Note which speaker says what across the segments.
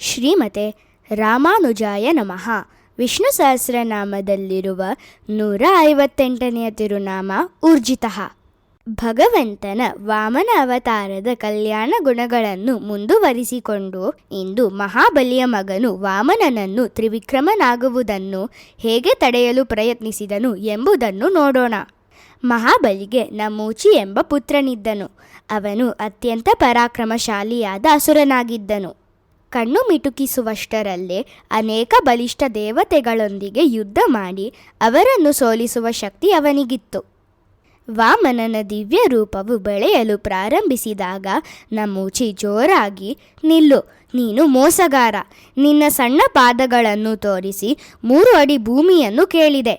Speaker 1: ಶ್ರೀಮತೆ ರಾಮಾನುಜಾಯ ನಮಃ. ವಿಷ್ಣು ಸಹಸ್ರನಾಮದಲ್ಲಿರುವ 158ನೆಯ ತಿರುನಾಮ ಊರ್ಜಿತಃ. ಭಗವಂತನ ವಾಮನ ಅವತಾರದ ಕಲ್ಯಾಣ ಗುಣಗಳನ್ನು ಮುಂದುವರಿಸಿಕೊಂಡು ಇಂದು ಮಹಾಬಲಿಯ ಮಗನು ವಾಮನನನ್ನು ತ್ರಿವಿಕ್ರಮನಾಗುವುದನ್ನು ಹೇಗೆ ತಡೆಯಲು ಪ್ರಯತ್ನಿಸಿದನು ಎಂಬುದನ್ನು ನೋಡೋಣ. ಮಹಾಬಲಿಗೆ ನಮೂಚಿ ಎಂಬ ಪುತ್ರನಿದ್ದನು. ಅವನು ಅತ್ಯಂತ ಪರಾಕ್ರಮಶಾಲಿಯಾದ ಅಸುರನಾಗಿದ್ದನು. ಕಣ್ಣು ಮಿಟುಕಿಸುವಷ್ಟರಲ್ಲೇ ಅನೇಕ ಬಲಿಷ್ಠ ದೇವತೆಗಳೊಂದಿಗೆ ಯುದ್ಧ ಮಾಡಿ ಅವರನ್ನು ಸೋಲಿಸುವ ಶಕ್ತಿ ಅವನಿಗಿತ್ತು. ವಾಮನನ ದಿವ್ಯ ರೂಪವು ಬೆಳೆಯಲು ಪ್ರಾರಂಭಿಸಿದಾಗ ನಮೂಚಿ ಜೋರಾಗಿ, ನಿಲ್ಲು, ನೀನು ಮೋಸಗಾರ, ನಿನ್ನ ಸಣ್ಣ ಪಾದಗಳನ್ನು ತೋರಿಸಿ 3 ಅಡಿ ಭೂಮಿಯನ್ನು ಕೇಳಿದೆ.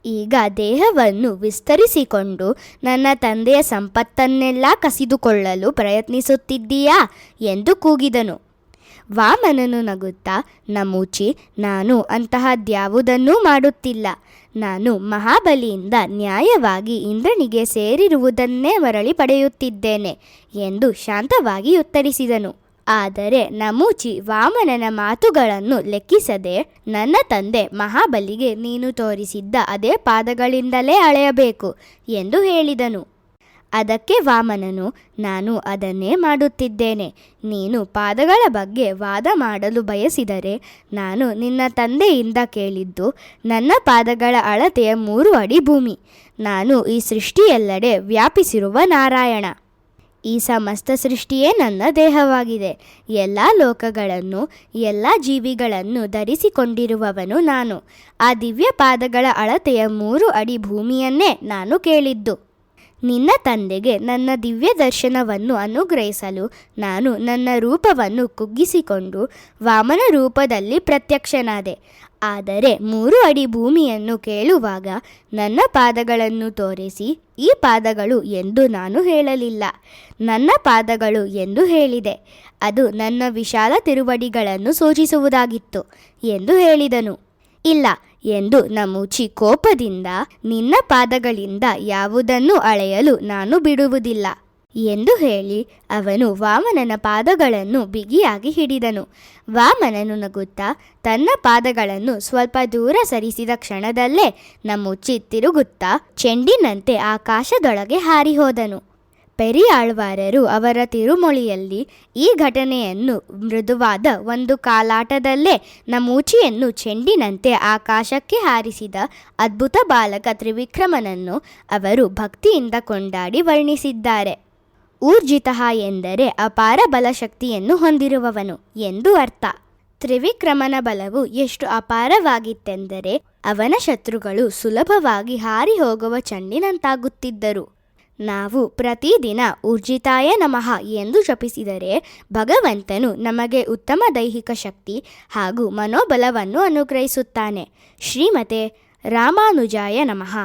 Speaker 1: ಈಗ ದೇಹವನ್ನು ವಿಸ್ತರಿಸಿಕೊಂಡು ನನ್ನ ತಂದೆಯ ಸಂಪತ್ತನ್ನೆಲ್ಲ ಕಸಿದುಕೊಳ್ಳಲು ಪ್ರಯತ್ನಿಸುತ್ತಿದ್ದೀಯಾ ಎಂದು ಕೂಗಿದನು. ವಾಮನನು ನಗುತ್ತಾ, ನಮೂಚಿ, ನಾನು ಅಂತಹದ್ಯಾವುದನ್ನೂ ಮಾಡುತ್ತಿಲ್ಲ. ನಾನು ಮಹಾಬಲಿಯಿಂದ ನ್ಯಾಯವಾಗಿ ಇಂದ್ರನಿಗೆ ಸೇರಿರುವುದನ್ನೇ ಮರಳಿ ಪಡೆಯುತ್ತಿದ್ದೇನೆ ಎಂದು ಶಾಂತವಾಗಿ ಉತ್ತರಿಸಿದನು. ಆದರೆ ನಮೂಚಿ ವಾಮನನ ಮಾತುಗಳನ್ನು ಲೆಕ್ಕಿಸದೆ, ನನ್ನ ತಂದೆ ಮಹಾಬಲಿಗೆ ನೀನು ತೋರಿಸಿದ್ದ ಅದೇ ಪಾದಗಳಿಂದಲೇ ಅಳೆಯಬೇಕು ಎಂದು ಹೇಳಿದನು. ಅದಕ್ಕೆ ವಾಮನನು, ನಾನು ಅದನ್ನೇ ಮಾಡುತ್ತಿದ್ದೇನೆ. ನೀನು ಪಾದಗಳ ಬಗ್ಗೆ ವಾದ ಮಾಡಲು ಬಯಸಿದರೆ ನಾನು ನಿನ್ನ ತಂದೆಯಿಂದ ಕೇಳಿದ್ದು ನನ್ನ ಪಾದಗಳ ಅಳತೆಯ 3 ಅಡಿ ಭೂಮಿ. ನಾನು ಈ ಸೃಷ್ಟಿಯೆಲ್ಲೆಡೆ ವ್ಯಾಪಿಸಿರುವ ನಾರಾಯಣ. ಈ ಸಮಸ್ತ ಸೃಷ್ಟಿಯೇ ನನ್ನ ದೇಹವಾಗಿದೆ. ಎಲ್ಲ ಲೋಕಗಳನ್ನು, ಎಲ್ಲ ಜೀವಿಗಳನ್ನು ಧರಿಸಿಕೊಂಡಿರುವವನು ನಾನು. ಆ ದಿವ್ಯ ಪಾದಗಳ ಅಳತೆಯ 3 ಅಡಿ ಭೂಮಿಯನ್ನೇ ನಾನು ಕೇಳಿದ್ದು. ನಿನ್ನ ತಂದೆಗೆ ನನ್ನ ದಿವ್ಯ ದರ್ಶನವನ್ನು ಅನುಗ್ರಹಿಸಲು ನಾನು ನನ್ನ ರೂಪವನ್ನು ಕುಗ್ಗಿಸಿಕೊಂಡು ವಾಮನ ರೂಪದಲ್ಲಿ ಪ್ರತ್ಯಕ್ಷನಾದೆ. ಆದರೆ 3 ಅಡಿ ಭೂಮಿಯನ್ನು ಕೇಳುವಾಗ ನನ್ನ ಪಾದಗಳನ್ನು ತೋರಿಸಿ, ಈ ಪಾದಗಳು ಎಂದು ನಾನು ಹೇಳಲಿಲ್ಲ, ನನ್ನ ಪಾದಗಳು ಎಂದು ಹೇಳಿದೆ. ಅದು ನನ್ನ ವಿಶಾಲ ತಿರುವಡಿಗಳನ್ನು ಸೂಚಿಸುವುದಾಗಿತ್ತು ಎಂದು ಹೇಳಿದನು. ಇಲ್ಲ ಎಂದು ನಮೂಚಿ ಕೋಪದಿಂದ, ನಿನ್ನ ಪಾದಗಳಿಂದ ಯಾವುದನ್ನು ಅಳೆಯಲು ನಾನು ಬಿಡುವುದಿಲ್ಲ ಎಂದು ಹೇಳಿ ಅವನು ವಾಮನನ ಪಾದಗಳನ್ನು ಬಿಗಿಯಾಗಿ ಹಿಡಿದನು. ವಾಮನನು ನಗುತ್ತಾ ತನ್ನ ಪಾದಗಳನ್ನು ಸ್ವಲ್ಪ ದೂರ ಸರಿಸಿದ ಕ್ಷಣದಲ್ಲೇ ನಮೂಚಿ ತಿರುಗುತ್ತಾ ಚೆಂಡಿನಂತೆ ಆಕಾಶದೊಳಗೆ ಹಾರಿ ಹೋದನು. ಪೆರಿಯಾಳ್ವಾರರು ಅವರ ತಿರುಮೊಳಿಯಲ್ಲಿ ಈ ಘಟನೆಯನ್ನು ಮೃದುವಾದ ಒಂದು ಕಾಲಾಟದಲ್ಲೇ ನಮೂಚಿಯನ್ನು ಚೆಂಡಿನಂತೆ ಆಕಾಶಕ್ಕೆ ಹಾರಿಸಿದ ಅದ್ಭುತ ಬಾಲಕ ತ್ರಿವಿಕ್ರಮನನ್ನು ಅವರು ಭಕ್ತಿಯಿಂದ ಕೊಂಡಾಡಿ ವರ್ಣಿಸಿದ್ದಾರೆ. ಊರ್ಜಿತಃ ಎಂದರೆ ಅಪಾರ ಬಲಶಕ್ತಿಯನ್ನು ಹೊಂದಿರುವವನು ಎಂದು ಅರ್ಥ. ತ್ರಿವಿಕ್ರಮನ ಬಲವು ಎಷ್ಟು ಅಪಾರವಾಗಿತ್ತೆಂದರೆ ಅವನ ಶತ್ರುಗಳು ಸುಲಭವಾಗಿ ಹಾರಿ ಹೋಗುವ ಚೆಂಡಿನಂತಾಗುತ್ತಿದ್ದರು. ನಾವು ಪ್ರತಿದಿನ ಊರ್ಜಿತಾಯ ನಮಃ ಎಂದು ಜಪಿಸಿದರೆ ಭಗವಂತನು ನಮಗೆ ಉತ್ತಮ ದೈಹಿಕ ಶಕ್ತಿ ಹಾಗೂ ಮನೋಬಲವನ್ನು ಅನುಗ್ರಹಿಸುತ್ತಾನೆ. ಶ್ರೀಮತೆ ರಾಮಾನುಜಾಯ ನಮಃ.